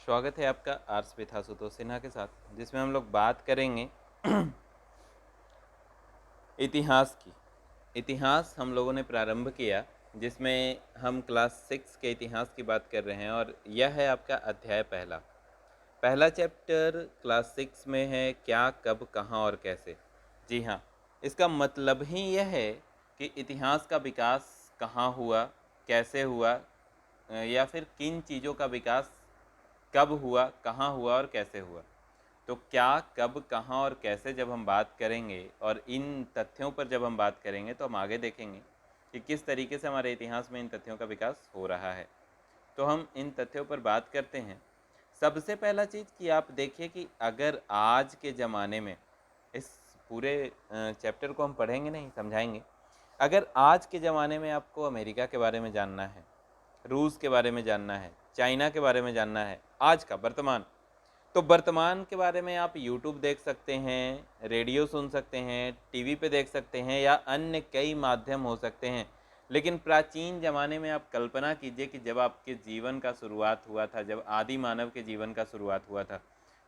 स्वागत है आपका आर्ट्स विद आशुतोष सिन्हा के साथ, जिसमें हम लोग बात करेंगे इतिहास की। इतिहास हम लोगों ने प्रारंभ किया, जिसमें हम क्लास 6 के इतिहास की बात कर रहे हैं और यह है आपका अध्याय पहला। पहला चैप्टर क्लास 6 में है क्या, कब, कहाँ और कैसे। जी हाँ, इसका मतलब ही यह है कि इतिहास का विकास कहाँ हुआ, कैसे हुआ, या फिर किन चीज़ों का विकास कब हुआ, कहाँ हुआ और कैसे हुआ। तो क्या, कब, कहाँ और कैसे जब हम बात करेंगे और इन तथ्यों पर जब हम बात करेंगे तो हम आगे देखेंगे कि किस तरीके से हमारे इतिहास में इन तथ्यों का विकास हो रहा है। तो हम इन तथ्यों पर बात करते हैं। सबसे पहला चीज़ कि आप देखिए कि अगर आज के ज़माने में इस पूरे चैप्टर को हम पढ़ेंगे नहीं, समझाएंगे। अगर आज के ज़माने में आपको अमेरिका के बारे में जानना है, रूस के बारे में जानना है, चाइना के बारे में जानना है, आज का वर्तमान, तो वर्तमान के बारे में आप यूट्यूब देख सकते हैं, रेडियो सुन सकते हैं, टीवी पे देख सकते हैं या अन्य कई माध्यम हो सकते हैं। लेकिन प्राचीन ज़माने में आप कल्पना कीजिए कि जब आपके जीवन का शुरुआत हुआ था, जब आदि मानव के जीवन का शुरुआत हुआ था,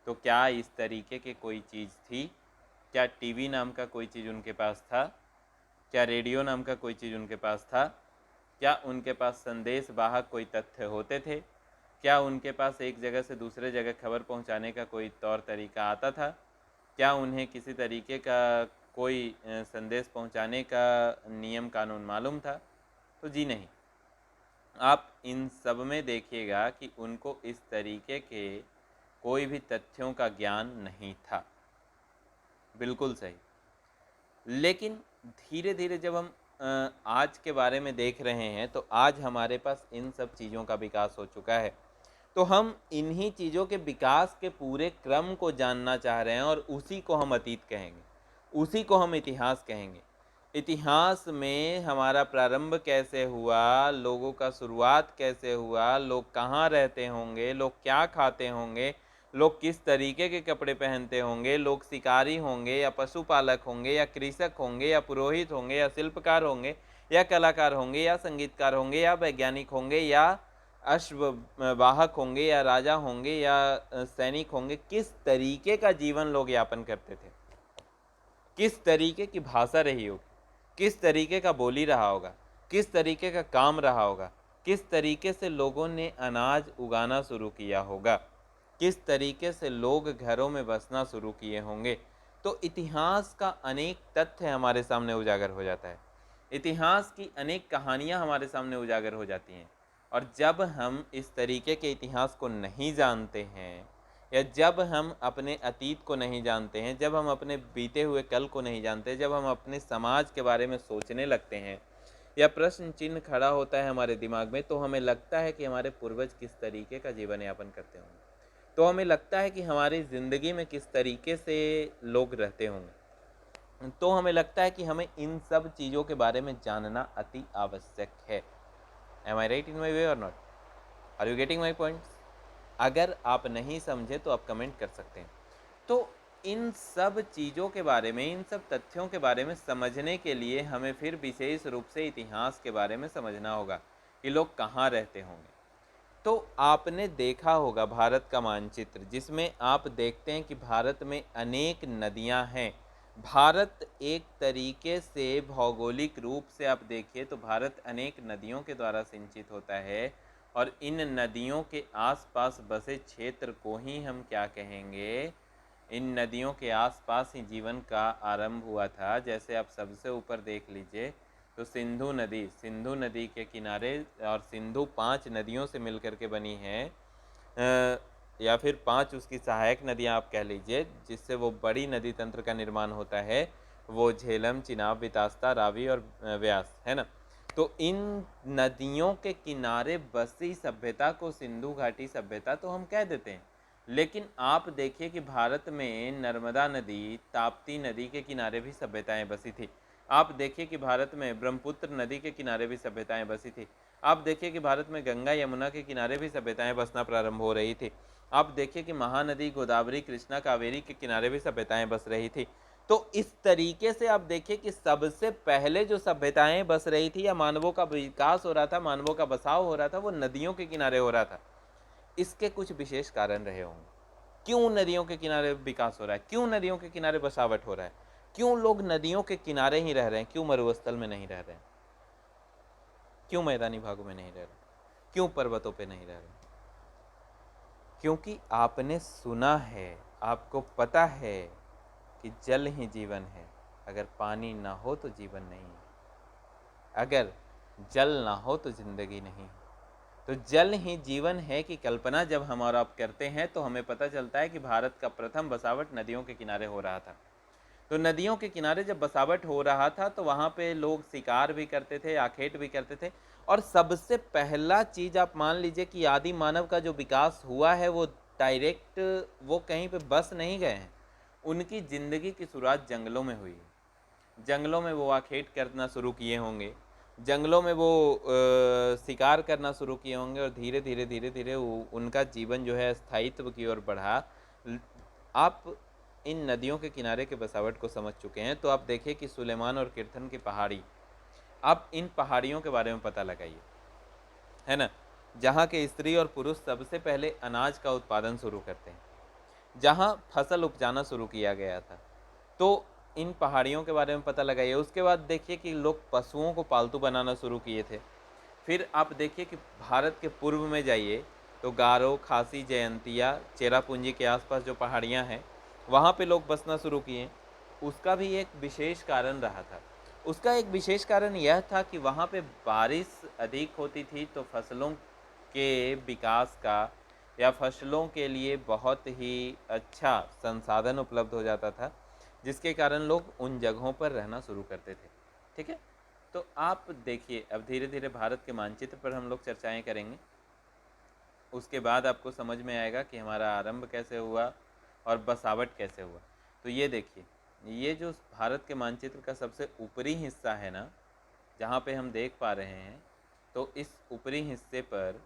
तो क्या इस तरीके की कोई चीज़ थी? क्या टीवी नाम का कोई चीज़ उनके पास था? क्या रेडियो नाम का कोई चीज़ उनके पास था? क्या उनके पास संदेश वाहक कोई तथ्य होते थे? क्या उनके पास एक जगह से दूसरे जगह खबर पहुंचाने का कोई तौर तरीका आता था? क्या उन्हें किसी तरीके का कोई संदेश पहुंचाने का नियम कानून मालूम था? तो जी नहीं। आप इन सब में देखिएगा कि उनको इस तरीके के कोई भी तथ्यों का ज्ञान नहीं था। बिल्कुल सही। लेकिन धीरे धीरे जब हम आज के बारे में देख रहे हैं तो आज हमारे पास इन सब चीज़ों का विकास हो चुका है। तो हम इन्हीं चीज़ों के विकास के पूरे क्रम को जानना चाह रहे हैं और उसी को हम अतीत कहेंगे, उसी को हम इतिहास कहेंगे। इतिहास में हमारा प्रारंभ कैसे हुआ, लोगों का शुरुआत कैसे हुआ, लोग कहाँ रहते होंगे, लोग क्या खाते होंगे, लोग किस तरीके के कपड़े पहनते होंगे, लोग शिकारी होंगे या पशुपालक होंगे या कृषक होंगे या पुरोहित होंगे या शिल्पकार होंगे या कलाकार होंगे या संगीतकार होंगे या वैज्ञानिक होंगे या अश्ववाहक होंगे या राजा होंगे या सैनिक होंगे, किस तरीके का जीवन लोग यापन करते थे, किस तरीके की भाषा रही होगी, किस तरीके का बोली रहा होगा, किस तरीके का काम रहा होगा, किस तरीके से लोगों ने अनाज उगाना शुरू किया होगा, किस तरीके से लोग घरों में बसना शुरू किए होंगे। तो इतिहास का अनेक तथ्य हमारे सामने उजागर हो जाता है, इतिहास की अनेक कहानियां हमारे सामने उजागर हो जाती हैं। और जब हम इस तरीके के इतिहास को नहीं जानते हैं या जब हम अपने अतीत को नहीं जानते हैं, जब हम अपने बीते हुए कल को नहीं जानते, जब हम अपने समाज के बारे में सोचने लगते हैं या प्रश्न चिन्ह खड़ा होता है हमारे दिमाग में, तो हमें लगता है कि हमारे पूर्वज किस तरीके का जीवन यापन करते होंगे, तो हमें लगता है कि हमारी ज़िंदगी में किस तरीके से लोग रहते होंगे। तो हमें लगता है कि हमें इन सब चीज़ों के बारे में जानना अति आवश्यक है। M I right in my way और not? Are you getting my points? अगर आप नहीं समझे तो आप कमेंट कर सकते हैं। तो इन सब चीज़ों के बारे में, इन सब तथ्यों के बारे में समझने के लिए हमें फिर विशेष रूप से इतिहास के बारे में समझना होगा कि लोग कहाँ रहते होंगे। तो आपने देखा होगा भारत का मानचित्र, जिसमें आप देखते हैं कि भारत में अनेक नदियां हैं। भारत एक तरीके से भौगोलिक रूप से आप देखिए तो भारत अनेक नदियों के द्वारा सिंचित होता है और इन नदियों के आसपास बसे क्षेत्र को ही हम क्या कहेंगे? इन नदियों के आसपास ही जीवन का आरंभ हुआ था। जैसे आप सबसे ऊपर देख लीजिए तो सिंधु नदी, सिंधु नदी के किनारे, और सिंधु 5 नदियों से मिलकर के बनी है, या फिर 5 उसकी सहायक नदियां आप कह लीजिए, जिससे वो बड़ी नदी तंत्र का निर्माण होता है। वो झेलम, चिनाब, वितास्ता, रावी और व्यास, है ना। तो इन नदियों के किनारे बसी सभ्यता को सिंधु घाटी सभ्यता तो हम कह देते हैं। लेकिन आप देखिए कि भारत में नर्मदा नदी, ताप्ती नदी के किनारे भी सभ्यताएं बसी थी। आप देखिए कि भारत में ब्रह्मपुत्र नदी के किनारे भी सभ्यताएं बसी थी। आप देखिए कि भारत में गंगा यमुना के किनारे भी सभ्यताएं बसना प्रारंभ हो रही थी। आप देखिए कि महानदी गोदावरी, कृष्णा, कावेरी के किनारे भी सभ्यताएं बस रही थी। तो इस तरीके से आप देखिए कि सबसे पहले जो सभ्यताएं बस रही थी या मानवों का विकास हो रहा था, मानवों का बसाव हो रहा था, वो नदियों के किनारे हो रहा था। इसके कुछ विशेष कारण रहे होंगे। क्यों नदियों के किनारे विकास हो रहा है, क्यों नदियों के किनारे बसावट हो रहा है, क्यों लोग नदियों के किनारे ही रह रहे हैं, क्यों मरुस्थल में नहीं रह रहे हैं, क्यों मैदानी भागों में नहीं रह रहे, क्यों पर्वतों पे नहीं रह रहे? क्योंकि आपने सुना है, आपको पता है कि जल ही जीवन है। अगर पानी ना हो तो जीवन नहीं है, अगर जल ना हो तो जिंदगी नहीं है। तो जल ही जीवन है की कल्पना जब हम और आप करते हैं तो हमें पता चलता है कि भारत का प्रथम बसावट नदियों के किनारे हो रहा था। तो नदियों के किनारे जब बसावट हो रहा था तो वहाँ पे लोग शिकार भी करते थे, आखेट भी करते थे। और सबसे पहला चीज आप मान लीजिए कि आदि मानव का जो विकास हुआ है वो डायरेक्ट, वो कहीं पे बस नहीं गए हैं। उनकी जिंदगी की शुरुआत जंगलों में हुई है। जंगलों में वो आखेट करना शुरू किए होंगे, जंगलों में वो शिकार करना शुरू किए होंगे, और धीरे धीरे धीरे धीरे उनका जीवन जो है स्थायित्व की ओर बढ़ा। आप इन नदियों के किनारे के बसावट को समझ चुके हैं, तो आप देखिए कि सुलेमान और कीर्तन की पहाड़ी, आप इन पहाड़ियों के बारे में पता लगाइए, है ना। जहाँ के स्त्री और पुरुष सबसे पहले अनाज का उत्पादन शुरू करते हैं, जहाँ फसल उपजाना शुरू किया गया था। तो इन पहाड़ियों के बारे में पता लगाइए। उसके बाद देखिए कि लोग पशुओं को पालतू बनाना शुरू किए थे। फिर आप देखिए कि भारत के पूर्व में जाइए तो गारो, खासी, जयंतिया, चेरापूंजी के आसपास जो पहाड़ियाँ हैं वहाँ पे लोग बसना शुरू किए। उसका भी एक विशेष कारण रहा था। उसका एक विशेष कारण यह था कि वहाँ पे बारिश अधिक होती थी, तो फसलों के विकास का या फसलों के लिए बहुत ही अच्छा संसाधन उपलब्ध हो जाता था, जिसके कारण लोग उन जगहों पर रहना शुरू करते थे। ठीक है, तो आप देखिए अब धीरे धीरे भारत के मानचित्र पर हम लोग चर्चाएं करेंगे। उसके बाद आपको समझ में आएगा कि हमारा आरंभ कैसे हुआ और बसावट कैसे हुआ। तो ये देखिए, ये जो भारत के मानचित्र का सबसे ऊपरी हिस्सा है ना, जहाँ पे हम देख पा रहे हैं, तो इस ऊपरी हिस्से पर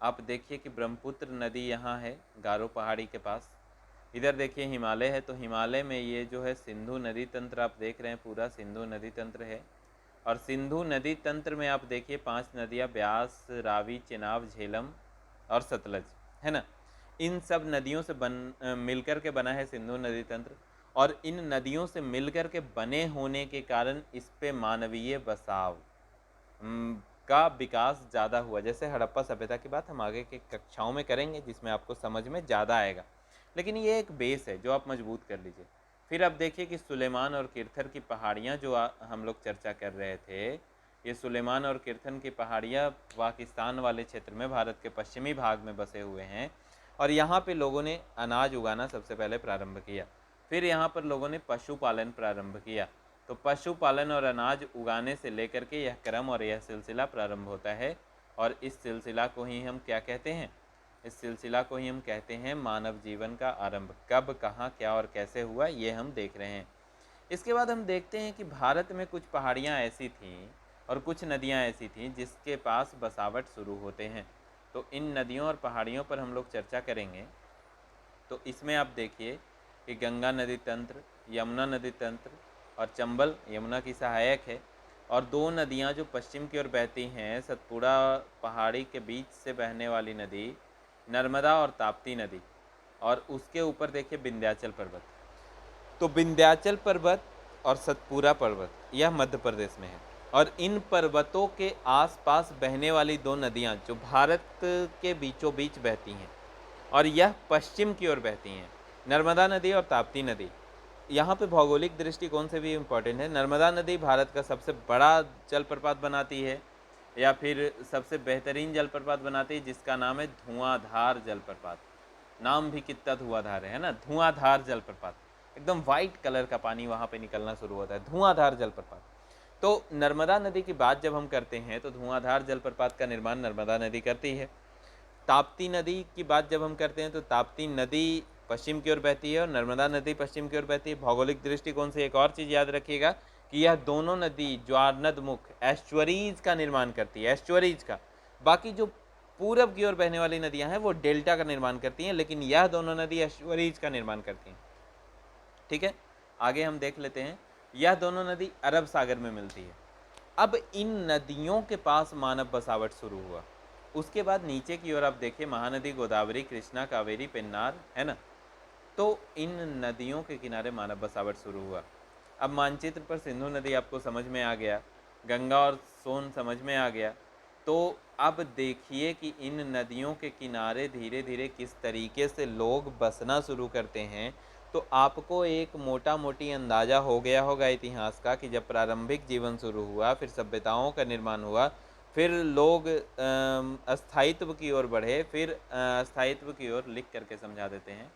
आप देखिए कि ब्रह्मपुत्र नदी यहाँ है गारो पहाड़ी के पास। इधर देखिए हिमालय है, तो हिमालय में ये जो है सिंधु नदी तंत्र आप देख रहे हैं, पूरा सिंधु नदी तंत्र है। और सिंधु नदी तंत्र में आप देखिए 5 नदियाँ, ब्यास, रावी, चेनाब, झेलम और सतलज, है ना। इन सब नदियों से मिलकर के बना है सिंधु नदी तंत्र। और इन नदियों से मिलकर के बने होने के कारण इस पे मानवीय बसाव का विकास ज़्यादा हुआ। जैसे हड़प्पा सभ्यता की बात हम आगे के कक्षाओं में करेंगे, जिसमें आपको समझ में ज़्यादा आएगा, लेकिन ये एक बेस है जो आप मजबूत कर लीजिए। फिर आप देखिए कि सुलेमान और किरथर की पहाड़ियाँ जो हम लोग चर्चा कर रहे थे, ये सुलेमान और किरथन की पहाड़ियाँ पाकिस्तान वाले क्षेत्र में भारत के पश्चिमी भाग में बसे हुए हैं। और यहाँ पे लोगों ने अनाज उगाना सबसे पहले प्रारंभ किया। फिर यहाँ पर लोगों ने पशुपालन प्रारंभ किया। तो पशुपालन और अनाज उगाने से लेकर के यह क्रम और यह सिलसिला प्रारंभ होता है। और इस सिलसिला को ही हम क्या कहते हैं? इस सिलसिला को ही हम कहते हैं मानव जीवन का आरंभ। कब, कहाँ, क्या और कैसे हुआ, ये हम देख रहे हैं। इसके बाद हम देखते हैं कि भारत में कुछ पहाड़ियाँ ऐसी थीं और कुछ नदियाँ ऐसी थीं जिसके पास बसावट शुरू होते हैं। तो इन नदियों और पहाड़ियों पर हम लोग चर्चा करेंगे। तो इसमें आप देखिए कि गंगा नदी तंत्र, यमुना नदी तंत्र और चंबल यमुना की सहायक है। और दो नदियाँ जो पश्चिम की ओर बहती हैं, सतपुड़ा पहाड़ी के बीच से बहने वाली नदी नर्मदा और ताप्ती नदी। और उसके ऊपर देखिए विंध्याचल पर्वत। तो विंध्याचल पर्वत और सतपुड़ा पर्वत यह मध्य प्रदेश में है। और इन पर्वतों के आसपास बहने वाली दो नदियाँ जो भारत के बीचों बीच बहती हैं और यह पश्चिम की ओर बहती हैं, नर्मदा नदी और ताप्ती नदी। यहाँ पे भौगोलिक दृष्टिकोण से भी इम्पोर्टेंट है। नर्मदा नदी भारत का सबसे बड़ा जलप्रपात बनाती है, या फिर सबसे बेहतरीन जलप्रपात बनाती है, जिसका नाम है धुआंधार जलप्रपात। नाम भी कितना धुआंधार है ना, धुआंधार जलप्रपात। एकदम वाइट कलर का पानी वहाँ पे निकलना शुरू होता है, धुआंधार जलप्रपात। तो नर्मदा नदी की बात जब हम करते हैं तो धुआंधार जलप्रपात का निर्माण नर्मदा नदी करती है। ताप्ती नदी की बात जब हम करते हैं तो ताप्ती नदी पश्चिम की ओर बहती है और नर्मदा नदी पश्चिम की ओर बहती है। भौगोलिक दृष्टिकोण से एक और चीज़ याद रखिएगा कि यह दोनों नदी ज्वारनदमुख एस्चुअरीज का निर्माण करती है, एस्चुअरीज का। बाकी जो पूरब की ओर बहने वाली नदियां हैं वो डेल्टा का निर्माण करती हैं, लेकिन यह दोनों नदी एस्चुअरीज का निर्माण करती हैं। ठीक है, आगे हम देख लेते हैं। यह दोनों नदी अरब सागर में मिलती है। अब इन नदियों के पास मानव बसावट शुरू हुआ। उसके बाद नीचे की ओर आप देखिए महानदी गोदावरी, कृष्णा, कावेरी, पेन्नार, है ना। तो इन नदियों के किनारे मानव बसावट शुरू हुआ। अब मानचित्र पर सिंधु नदी आपको समझ में आ गया, गंगा और सोन समझ में आ गया। तो अब देखिए कि इन नदियों के किनारे धीरे धीरे किस तरीके से लोग बसना शुरू करते हैं। तो आपको एक मोटा मोटी अंदाज़ा हो गया होगा इतिहास का कि जब प्रारंभिक जीवन शुरू हुआ, फिर सभ्यताओं का निर्माण हुआ, फिर लोग अस्थायित्व की ओर बढ़े, फिर अस्थायित्व की ओर लिख करके समझा देते हैं।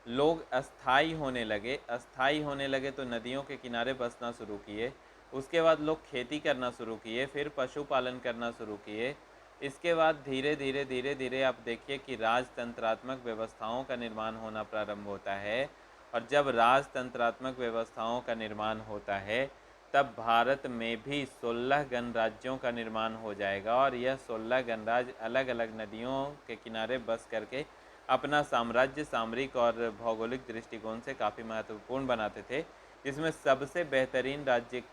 लोग अस्थाई होने लगे, अस्थाई होने लगे तो नदियों के किनारे बसना शुरू किए। उसके बाद लोग खेती करना शुरू किए, फिर पशुपालन करना शुरू किए। इसके बाद धीरे धीरे धीरे धीरे आप देखिए कि राजतंत्रात्मक व्यवस्थाओं का निर्माण होना प्रारंभ होता है। और जब राजतंत्रात्मक व्यवस्थाओं का निर्माण होता है तब भारत में भी 16 गणराज्यों का निर्माण हो जाएगा। और यह 16 गणराज्य अलग अलग नदियों के किनारे बस करके अपना साम्राज्य सामरिक और भौगोलिक दृष्टिकोण से काफ़ी महत्वपूर्ण बनाते थे। जिसमें सबसे बेहतरीन राज्य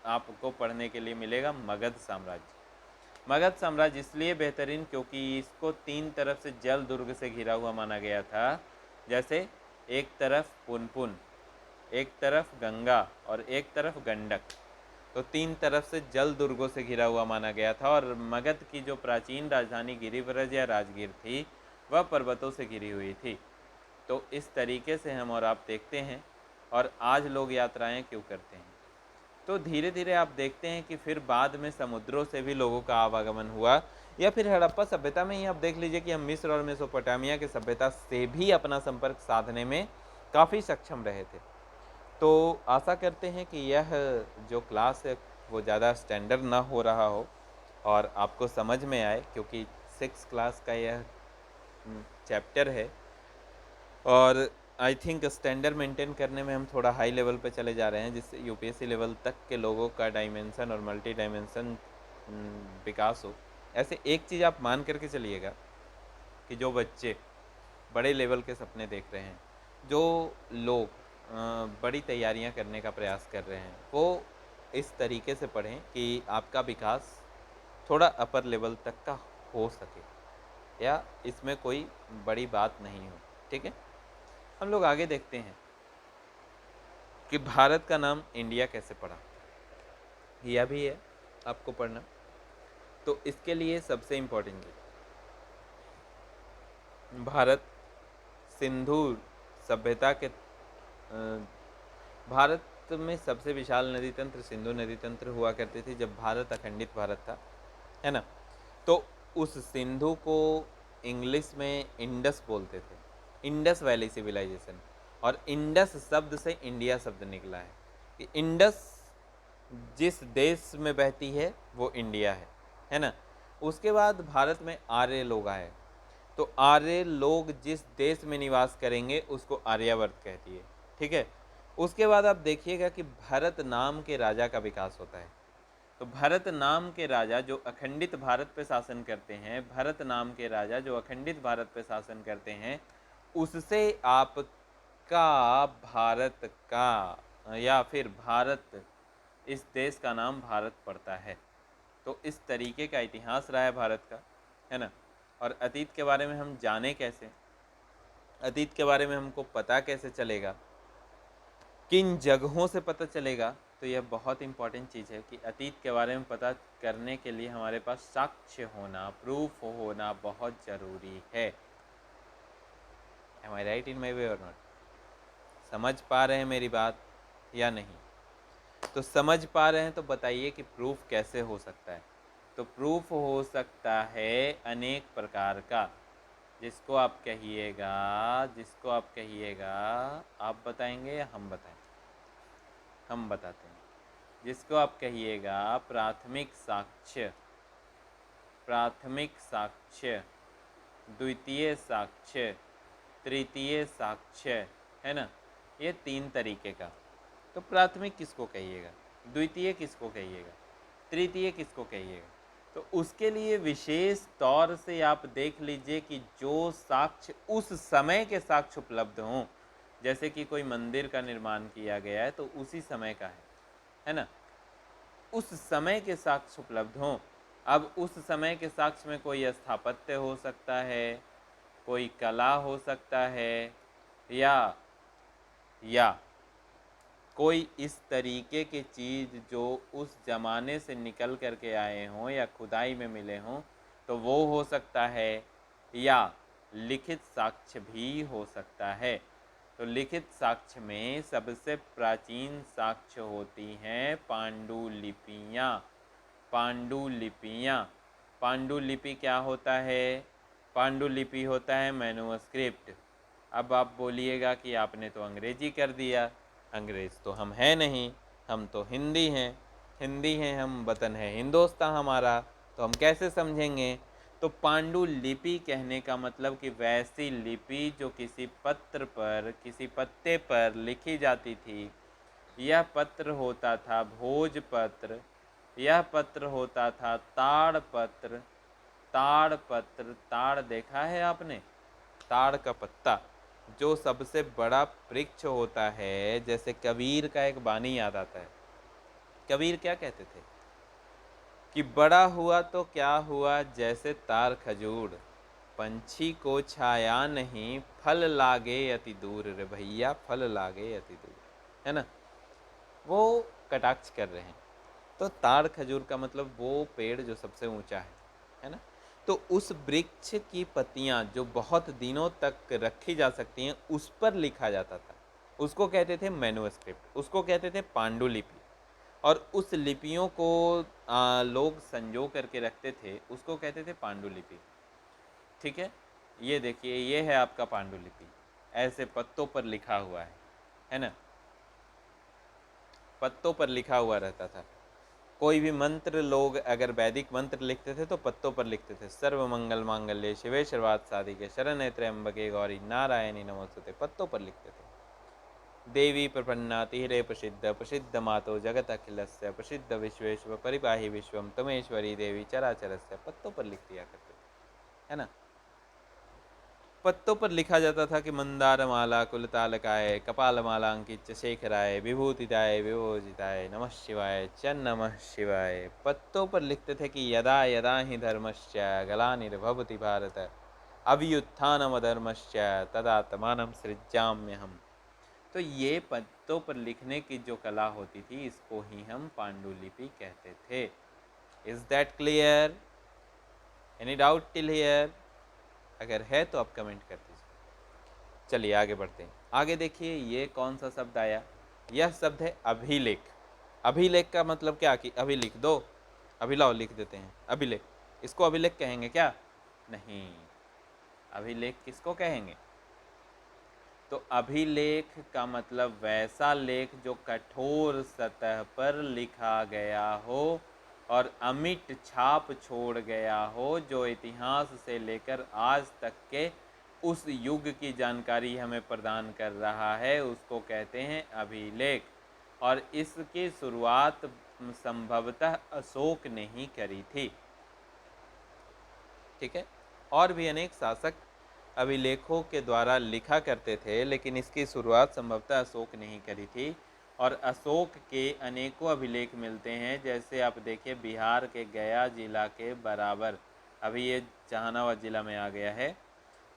आपको पढ़ने के लिए मिलेगा मगध साम्राज्य। मगध साम्राज्य इसलिए बेहतरीन क्योंकि इसको 3 तरफ से जल दुर्ग से घिरा हुआ माना गया था। जैसे एक तरफ पुनपुन, एक तरफ गंगा और एक तरफ गंडक। तो 3 तरफ से जल दुर्गों से घिरा हुआ माना गया था। और मगध की जो प्राचीन राजधानी गिरिव्रज या राजगीर थी वह पर्वतों से घिरी हुई थी। तो इस तरीके से हम और आप देखते हैं। और आज लोग यात्राएं क्यों करते हैं, तो धीरे धीरे आप देखते हैं कि फिर बाद में समुद्रों से भी लोगों का आवागमन हुआ। या फिर हड़प्पा सभ्यता में ही आप देख लीजिए कि हम मिस्र और मेसोपोटामिया की सभ्यता से भी अपना संपर्क साधने में काफ़ी सक्षम रहे थे। तो आशा करते हैं कि यह जो क्लास है वो ज़्यादा स्टैंडर्ड ना हो रहा हो और आपको समझ में आए, क्योंकि 6 क्लास का यह चैप्टर है। और आई थिंक स्टैंडर्ड मेंटेन करने में हम थोड़ा हाई लेवल पे चले जा रहे हैं, जिससे यूपीएससी लेवल तक के लोगों का डायमेंशन और मल्टी डायमेंशन विकास हो। ऐसे एक चीज़ आप मान करके चलिएगा कि जो बच्चे बड़े लेवल के सपने देख रहे हैं, जो लोग बड़ी तैयारियां करने का प्रयास कर रहे हैं, वो इस तरीके से पढ़ें कि आपका विकास थोड़ा अपर लेवल तक का हो सके, या इसमें कोई बड़ी बात नहीं हो। ठीक है, हम लोग आगे देखते हैं कि भारत का नाम इंडिया कैसे पड़ा। यह भी है आपको पढ़ना। तो इसके लिए सबसे इम्पोर्टेंट है भारत सिंधु सभ्यता के भारत में सबसे विशाल नदी तंत्र सिंधु नदी तंत्र हुआ करती थी जब भारत अखंडित भारत था, है ना। तो उस सिंधु को इंग्लिश में इंडस बोलते थे, इंडस वैली सिविलाइजेशन। और इंडस शब्द से इंडिया शब्द निकला है कि इंडस जिस देश में बहती है वो इंडिया है ना। उसके बाद भारत में आर्य लोग आए, तो आर्य लोग जिस देश में निवास करेंगे उसको आर्यावर्त कहती है। ठीक है, उसके बाद आप देखिएगा कि भरत नाम के राजा का विकास होता है। तो भरत नाम के राजा जो अखंडित भारत पे शासन करते हैं, भरत नाम के राजा जो अखंडित भारत पे शासन करते हैं, उससे आपका भारत का या फिर भारत इस देश का नाम भारत पड़ता है। तो इस तरीके का इतिहास रहा है भारत का, है ना। और अतीत के बारे में हम जाने कैसे, अतीत के बारे में हमको पता कैसे चलेगा, किन जगहों से पता चलेगा, तो यह बहुत इंपॉर्टेंट चीज़ है कि अतीत के बारे में पता करने के लिए हमारे पास साक्ष्य होना, प्रूफ होना बहुत ज़रूरी है। M I right in my way और नॉट? समझ पा रहे हैं मेरी बात या नहीं? तो समझ पा रहे हैं तो बताइए कि प्रूफ कैसे हो सकता है। तो प्रूफ हो सकता है अनेक प्रकार का, जिसको आप कहिएगा, जिसको आप कहिएगा आप बताएंगे या हम बताएं? हम बताते हैं। जिसको आप कहिएगा प्राथमिक साक्ष्य, प्राथमिक साक्ष्य, द्वितीय साक्ष्य, तृतीय साक्ष्य, है ना। ये 3 तरीके का। तो प्राथमिक किसको कहिएगा, द्वितीय किसको कहिएगा, तृतीय किसको कहिएगा? तो उसके लिए विशेष तौर से आप देख लीजिए कि जो साक्ष्य उस समय के साक्ष्य उपलब्ध हों। जैसे कि कोई मंदिर का निर्माण किया गया है तो उसी समय का है ना, उस समय के साक्ष्य उपलब्ध हों। अब उस समय के साक्ष्य में कोई स्थापत्य हो सकता है, कोई कला हो सकता है, या कोई इस तरीके की चीज़ जो उस ज़माने से निकल कर के आए हों या खुदाई में मिले हों, तो वो हो सकता है, या लिखित साक्ष्य भी हो सकता है। तो लिखित साक्ष्य में सबसे प्राचीन साक्ष्य होती हैं पांडुलिपियाँ। पांडुलिपियाँ, पांडुलिपि क्या होता है? पांडुलिपि होता है मैनुस्क्रिप्ट। अब आप बोलिएगा कि आपने तो अंग्रेजी कर दिया। अंग्रेज तो हम हैं नहीं, हम तो हिंदी हैं। हिंदी हैं हम, वतन है हिंदुस्तान हमारा, तो हम कैसे समझेंगे? तो पांडुलिपि कहने का मतलब कि वैसी लिपि जो किसी पत्र पर, किसी पत्ते पर लिखी जाती थी। यह पत्र होता था भोजपत्र, यह पत्र होता था ताड़पत्र। ताड़पत्र, ताड़ देखा है आपने? ताड़ का पत्ता जो सबसे बड़ा वृक्ष होता है। जैसे कबीर का एक वाणी याद आता है। कबीर क्या कहते थे कि बड़ा हुआ तो क्या हुआ जैसे तार खजूर, पंछी को छाया नहीं, फल लागे अति दूर। रे भैया, फल लागे अति दूर, है ना? वो कटाक्ष कर रहे हैं। तो ताड़ खजूर का मतलब वो पेड़ जो सबसे ऊंचा है ना? तो उस वृक्ष की पत्तियां जो बहुत दिनों तक रखी जा सकती हैं, उस पर लिखा जाता था। उसको कहते थे मैनुस्क्रिप्ट, उसको कहते थे पांडुलिपि। और उस लिपियों को लोग संजो करके रखते थे, उसको कहते थे पांडुलिपि। ठीक है, ये देखिए, ये है आपका पांडुलिपि। ऐसे पत्तों पर लिखा हुआ है ना? पत्तों पर लिखा हुआ रहता था। कोई भी मंत्र लोग अगर वैदिक मंत्र लिखते थे तो पत्तों पर लिखते थे। सर्व मंगल मांगल्ये शिवे सर्वार्थ साधिके शरण्ये त्र्यंबके गौरी नारायणी नमोस्तुते, पत्तों पर लिखते थे। देवी प्रपन्ना तिहरे प्रसिद्ध प्रसिद्ध मातो जगत अखिलस्य प्रसिद्ध विश्वेश्वर परिपाहि विश्वम तमेश्वरी देवी चराचरस्य, पत्तों पर लिख दिया करते थे, है ना? पत्तों पर लिखा जाता था कि मंदार माला कुलतालकाय कपाल माला अंकित शेखराय विभूतिदाय विभूजिताय नमः शिवाय च नमः शिवाय। पत्तों पर लिखते थे कि यदा यदा ही धर्मस्य ग्लानिर्भवति भारत अभ्युत्थानम अधर्मस्य तदात्मानं सृजाम्यहम्। तो ये पत्तों पर लिखने की जो कला होती थी, इसको ही हम पांडुलिपि कहते थे। Is that clear? Any doubt till here? अगर है तो आप कमेंट कर दीजिए। चलिए आगे बढ़ते हैं। आगे देखिए, ये कौन सा शब्द आया? यह शब्द है अभिलेख। अभिलेख का मतलब क्या कि अभी लिख दो, अभी लाओ लिख देते हैं, अभिलेख। इसको अभिलेख कहेंगे क्या? नहीं। अभिलेख किसको कहेंगे? तो अभिलेख का मतलब वैसा लेख जो कठोर सतह पर लिखा गया हो और अमिट छाप छोड़ गया हो, जो इतिहास से लेकर आज तक के उस युग की जानकारी हमें प्रदान कर रहा है, उसको कहते हैं अभिलेख। और इसकी शुरुआत संभवतः अशोक ने ही करी थी। ठीक है, और भी अनेक शासक अभिलेखों के द्वारा लिखा करते थे, लेकिन इसकी शुरुआत संभवतः अशोक ने ही करी थी। और अशोक के अनेकों अभिलेख मिलते हैं। जैसे आप देखिए, बिहार के गया जिला के बराबर, अभी ये जहानाबाद जिला में आ गया है,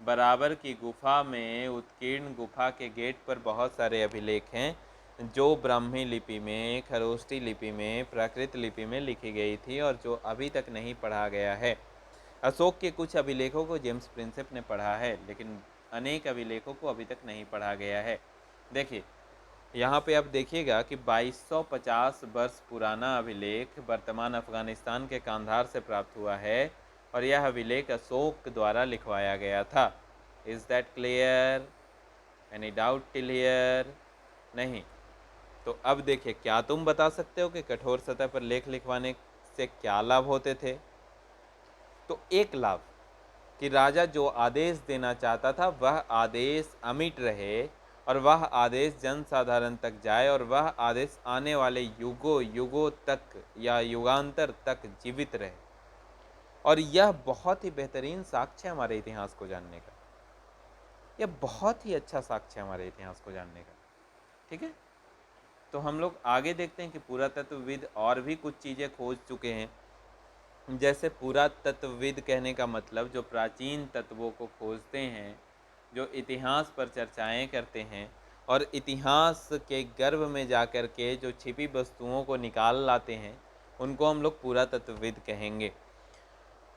बराबर की गुफा में, उत्कीर्ण गुफा के गेट पर बहुत सारे अभिलेख हैं जो ब्राह्मी लिपि में, खरोष्टी लिपि में, प्राकृत लिपि में लिखी गई थी और जो अभी तक नहीं पढ़ा गया है। अशोक के कुछ अभिलेखों को जेम्स प्रिंसेप ने पढ़ा है, लेकिन अनेक अभिलेखों को अभी तक नहीं पढ़ा गया है। देखिए, यहाँ पे आप देखिएगा कि 2250 वर्ष पुराना अभिलेख वर्तमान अफगानिस्तान के कांधार से प्राप्त हुआ है और यह अभिलेख अशोक द्वारा लिखवाया गया था। Is that clear? Any doubt till here? नहीं। तो अब देखिए, क्या तुम बता सकते हो कि कठोर सतह पर लेख लिखवाने से क्या लाभ होते थे? तो एक लाभ कि राजा जो आदेश देना चाहता था वह आदेश अमिट रहे और वह आदेश जनसाधारण तक जाए और वह आदेश आने वाले युगों युगों तक या युगांतर तक जीवित रहे। और यह बहुत ही बेहतरीन साक्ष्य है हमारे इतिहास को जानने का। यह बहुत ही अच्छा साक्ष्य है हमारे इतिहास को जानने का। ठीक है, तो हम लोग आगे देखते हैं कि पुरातत्वविद और भी कुछ चीज़ें खोज चुके हैं जैसे पुरातत्वविद कहने का मतलब जो प्राचीन तत्वों को खोजते हैं, जो इतिहास पर चर्चाएं करते हैं और इतिहास के गर्भ में जाकर के जो छिपी वस्तुओं को निकाल लाते हैं, उनको हम लोग पुरातत्वविद कहेंगे।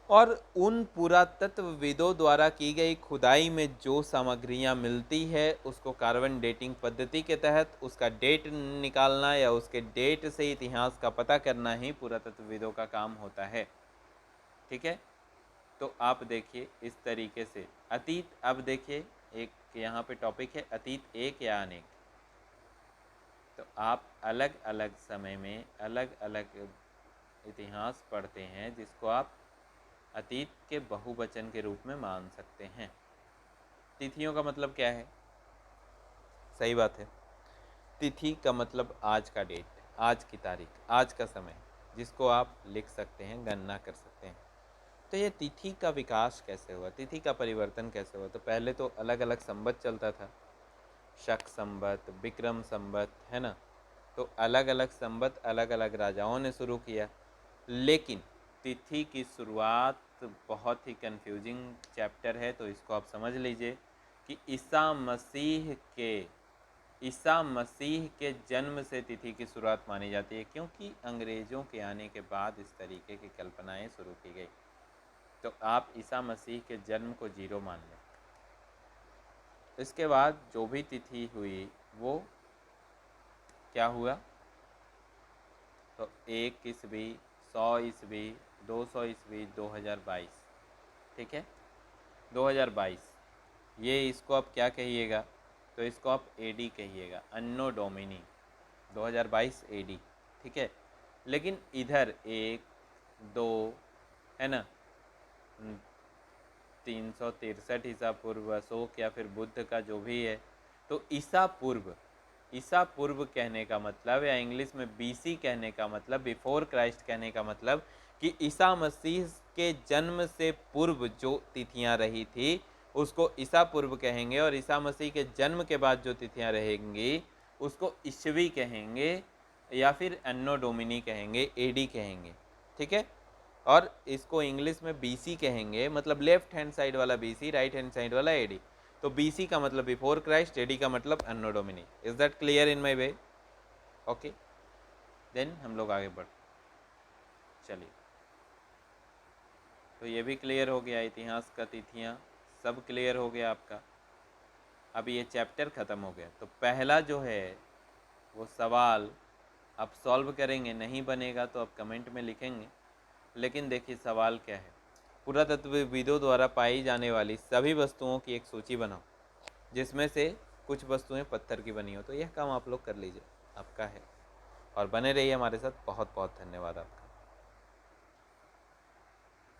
और उन पुरातत्वविदों द्वारा की गई खुदाई में जो सामग्रियां मिलती है उसको कार्बन डेटिंग पद्धति के तहत उसका डेट निकालना या उसके डेट से इतिहास का पता करना ही पुरातत्वविदों का काम होता है। ठीक है, तो आप देखिए इस तरीके से अतीत, अब देखिए एक यहाँ पे टॉपिक है अतीत एक या अनेक। तो आप अलग अलग समय में अलग अलग इतिहास पढ़ते हैं जिसको आप अतीत के बहुवचन के रूप में मान सकते हैं। तिथियों का मतलब क्या है? सही बात है, तिथि का मतलब आज का डेट, आज की तारीख, आज का समय, जिसको आप लिख सकते हैं, गणना कर सकते हैं। तो ये तिथि का विकास कैसे हुआ, तिथि का परिवर्तन कैसे हुआ? तो पहले तो अलग अलग संवत चलता था, शक संवत, विक्रम संवत, है ना। तो अलग अलग संवत अलग अलग राजाओं ने शुरू किया, लेकिन तिथि की शुरुआत बहुत ही कंफ्यूजिंग चैप्टर है, तो इसको आप समझ लीजिए कि ईसा मसीह के जन्म से तिथि की शुरुआत मानी जाती है, क्योंकि अंग्रेज़ों के आने के बाद इस तरीके की कल्पनाएं शुरू की गई। तो आप ईसा मसीह के जन्म को 0 मान लें। इसके बाद जो भी तिथि हुई वो क्या हुआ? तो 1 ईस्वी, 100 ईस्वी, 200 ईस्वी, 2022। ठीक है, 2022, ये इसको आप क्या कहिएगा? तो इसको आप एडी कहिएगा, अन्नो डोमिनी 2022 एडी। ठीक है, लेकिन इधर 1, 2, है ना, 363 ईसा पूर्व, अशोक या फिर बुद्ध का जो भी है, तो ईसा पूर्व कहने का मतलब, या इंग्लिश में बीसी कहने का मतलब, बिफोर क्राइस्ट कहने का मतलब कि ईसा मसीह के जन्म से पूर्व जो तिथियां रही थी उसको ईसा पूर्व कहेंगे, और ईसा मसीह के जन्म के बाद जो तिथियां रहेंगी उसको ईस्वी कहेंगे, या फिर एन्नो डोमिनी कहेंगे, एडी कहेंगे। ठीक है, और इसको इंग्लिश में बीसी कहेंगे, मतलब लेफ्ट हैंड साइड वाला बीसी, राइट हैंड साइड वाला एडी। तो बीसी का मतलब बिफोर क्राइस्ट, एडी का मतलब Anno Domini. Is that clear in my way? Okay, then हम लोग आगे बढ़ चलिए। तो ये भी क्लियर हो गया, इतिहास का तिथियाँ सब क्लियर हो गया आपका। अब ये चैप्टर ख़त्म हो गया, तो पहला जो है वो सवाल आप सॉल्व करेंगे, नहीं बनेगा तो आप कमेंट में लिखेंगे। लेकिन देखिए सवाल क्या है, पुरातत्वविदों द्वारा पाई जाने वाली सभी वस्तुओं की एक सूची बनाओ जिसमें से कुछ वस्तुएं पत्थर की बनी हो। तो यह काम आप लोग कर लीजिए, आपका है। और बने रहिए हमारे साथ। बहुत बहुत धन्यवाद आपका।